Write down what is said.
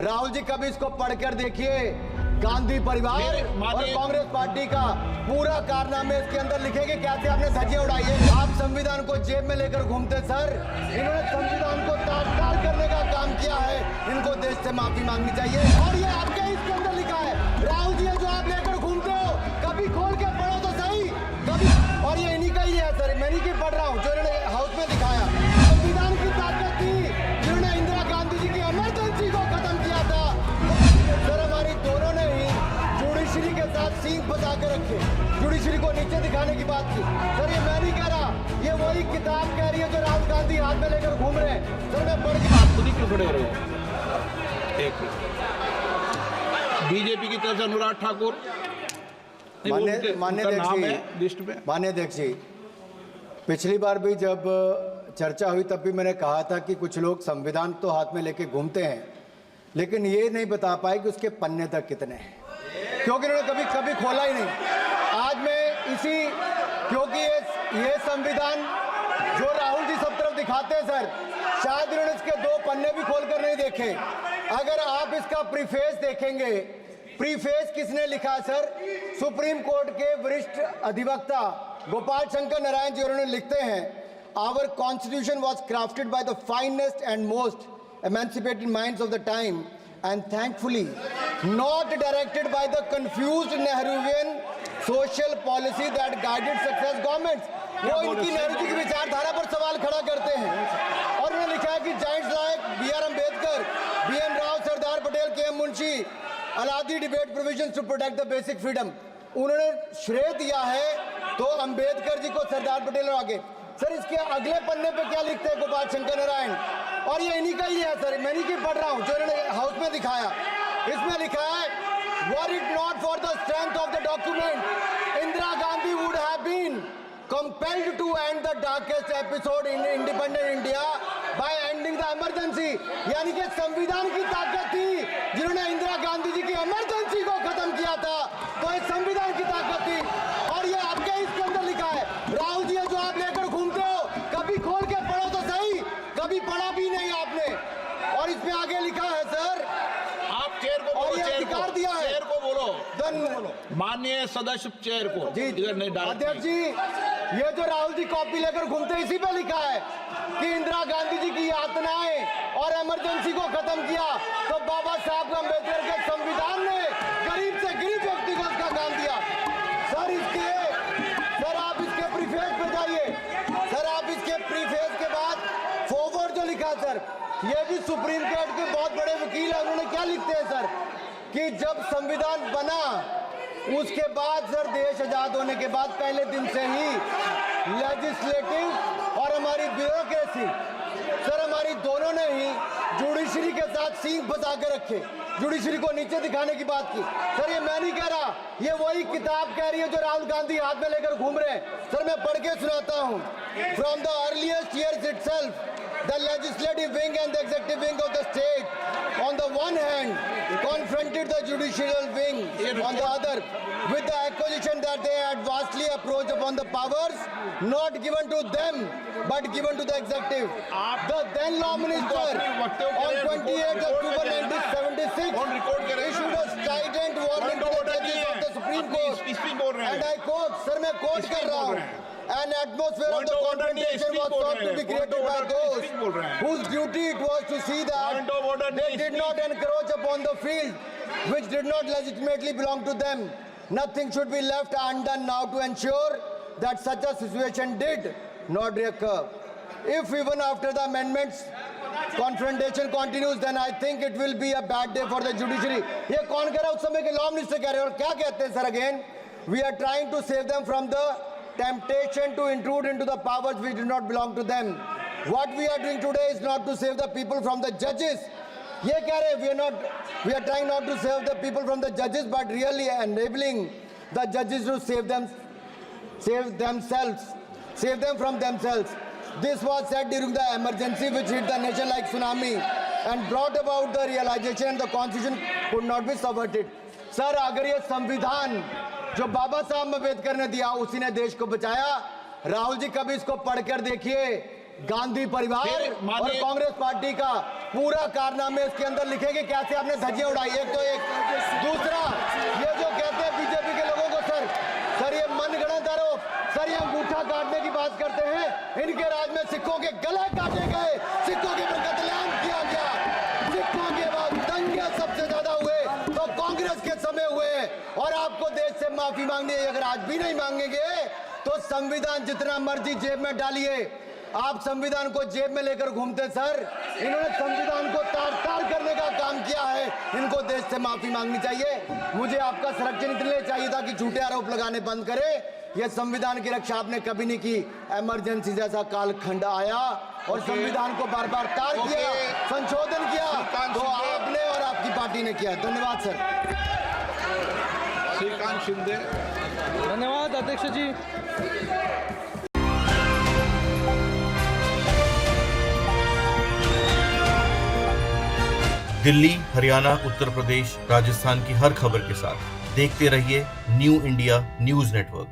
राहुल जी कभी इसको पढ़कर देखिए। गांधी परिवार और कांग्रेस पार्टी का पूरा कारनामे इसके अंदर लिखेंगे। कैसे आपने धज्जियां उड़ाई है। आप संविधान को जेब में लेकर घूमते सर। इन्होंने संविधान को तार-तार करने का काम किया है। इनको देश से माफी मांगनी चाहिए। और ये आपके इसके अंदर लिखा है। राहुल जी जो आप लेकर घूमते हो, कभी खोल के पढ़ो तो सही कभी। और ये इन्हीं का ही है सर, मैं नहीं की पढ़ रहा हूँ, जो इन्होंने हाउस में दिखाया। संविधान की ताकत थी जिन्होंने इंदिरा गांधी जी की इमरजेंसी को खत्म किया था। सर हमारी दोनों ने ही जुडिशरी के साथ सींग फंसा के रखे, जुडिशरी को नीचे दिखाने की बात की। सर ये मैं नहीं कह रहा, ये वही किताब कह रही है जो राहुल गांधी हाथ में लेकर घूम रहे हैं। सर मैं पढ़ के आप खुद ही क्यों खड़े हो रहे हो? एक बीजेपी की तरफ से अनुराग ठाकुर, मान्य अध्यक्ष जी, पिछली बार भी जब चर्चा हुई तब भी मैंने कहा था कि कुछ लोग संविधान तो हाथ में लेके घूमते हैं, लेकिन ये नहीं बता पाए कि उसके पन्ने तक कितने हैं, क्योंकि उन्होंने कभी खोला ही नहीं। आज मैं क्योंकि ये संविधान जो राहुल जी सब तरफ दिखाते हैं सर, शायद इन्होंने इसके 2 पन्ने भी खोलकर नहीं देखे। अगर आप इसका प्रीफेस देखेंगे, प्रीफेस किसने लिखा सर? सुप्रीम कोर्ट के वरिष्ठ अधिवक्ता गोपाल शंकर नारायण जी, उन्होंने लिखते हैं, our constitution was crafted by the finest and most emancipated minds of the time and thankfully not directed by the confused Nehruvian social policy that guided success governments। वो इनकी नेहरू जी की विचारधारा पर सवाल खड़ा करते हैं। और उन्होंने लिखा है कि giants like B.R. Ambedkar, B.N. Rao, Sardar Patel, K.M. Munshi Alladi debate provisions to protect the basic freedom. उन्होंने श्रेय दिया है तो अम्बेडकर जी को, सरदार पटेल और आगे। सर इसके अगले पन्ने पे क्या लिखते हैं गोपाल शंकर नारायण, और ये इन्हीं का ही है सर, मैं नहीं की पढ़ रहा हूँ, जो इन्होंने हाउस में दिखाया। इसमें लिखा है, were it not for the strength of the document Indira Gandhi would have been compelled to end the darkest episode in independent India by ending the emergency. यानी कि संविधान की ताकत थी जिन्होंने इंदिरा गांधी जी की इमरजेंसी को खत्म किया था, तो इस संविधान की ताकत थी। और ये आपके इसके अंदर लिखा है। राहुल जी जो आप लेकर घूमते हो, कभी खोल के पढ़ो तो सही, कभी पढ़ा भी नहीं आपने। और इसमें आगे लिखा है सर, आप चेयर को बोलो, अधिकार दिया है, चेयर को बोलो, माननीय सदस्य चेयर को। जी अध्यक्ष जी, ये जो राहुल जी कॉपी लेकर घूमते हैं, इसी पे लिखा है कि इंदिरा गांधी जी की यातनाएं और इमरजेंसी को खत्म किया तो बाबा साहब अम्बेडकर के संविधान ने गरीब से गरीब व्यक्ति को उसका काम दिया। सर आप इसके प्रीफेस पे जाइए। सर आप इसके प्रीफेस के बाद फॉरवर्ड जो लिखा सर, ये भी सुप्रीम कोर्ट के बहुत बड़े वकील है, उन्होंने क्या लिखते हैं सर कि जब संविधान बना उसके बाद सर, देश आजाद होने के बाद पहले दिन से ही लेजिस्लेटिव और हमारी ब्यूरोक्रेसी, सर हमारी दोनों ने ही जुडिशरी के साथ सींग फंसा के रखे, जुडिशरी को नीचे दिखाने की बात की। सर ये मैं नहीं कह रहा, ये वही किताब कह रही है जो राहुल गांधी हाथ में लेकर घूम रहे हैं। सर मैं पढ़ के सुनाता हूँ। From the earliest years itself the legislative wing and the executive wing of the state on the one hand confronted the judicial wing on the other with the accusation that they had vastly approached upon the powers not given to them but given to the executive. The then law minister on 28th October 1976 issued a strident warning to the judges of the Supreme Court, and I quote, sir मैं quote कर रहा हूँ, an atmosphere of the confrontation was sought to be created by those whose duty it was to see that they did not encroach upon the field which did not legitimately belong to them. Nothing should be left undone now to ensure that such a situation did not recur. If even after the amendments confrontation continues, then I think it will be a bad day for the judiciary. ये कौन कह रहा है? उस समय के law minister कह रहे हैं। और क्या कहते हैं sir again? We are trying to save them from the temptation to intrude into the powers which do not belong to them. What we are doing today is not to save the people from the judges. ये कह रहे हैं, we are trying not to save the people from the judges, but really enabling the judges to save them from themselves. This was said during the emergency which hit the nation like tsunami and brought about the realization that the constitution could not be subverted. Sir, अगर ये संविधान जो बाबा साहब अम्बेडकर ने दिया उसी ने देश को बचाया। राहुल जी कभी इसको पढ़कर देखिए। गांधी परिवार फिर और माननीय- कांग्रेस पार्टी का पूरा कारनामे इसके अंदर लिखेंगे, कैसे आपने धज्जियां उड़ाई। एक तो एक, दूसरा ये जो कहते हैं बीजेपी के लोगों को सर ये मनगढ़ंत आरोप, सर ये अंगूठा काटने की बात करते हैं। इनके राज में सिखों के गले काटे गए, सिखों के ऊपर कत्लेआम किया गया, सिखों के बाद दंगे सबसे ज्यादा हुए तो कांग्रेस के समय हुए। और आपको देश से माफी मांगनी है, अगर आज भी नहीं मांगेंगे तो संविधान जितना मर्जी जेब में डालिए। आप संविधान को जेब में लेकर घूमते सर, इन्होंने संविधान को तार-तार करने का काम किया है। इनको देश से माफी मांगनी चाहिए। मुझे आपका संरक्षण इसलिए चाहिए था कि झूठे आरोप लगाने बंद करे। ये संविधान की रक्षा आपने कभी नहीं की। इमरजेंसी जैसा कालखंड आया और संविधान को बार बार तार किया, संशोधन किया, तो आपने और आपकी पार्टी ने किया। धन्यवाद सर। श्रीकांत शिंदे। धन्यवाद अध्यक्ष जी। दिल्ली, हरियाणा, उत्तर प्रदेश, राजस्थान की हर खबर के साथ देखते रहिए न्यू इंडिया न्यूज नेटवर्क।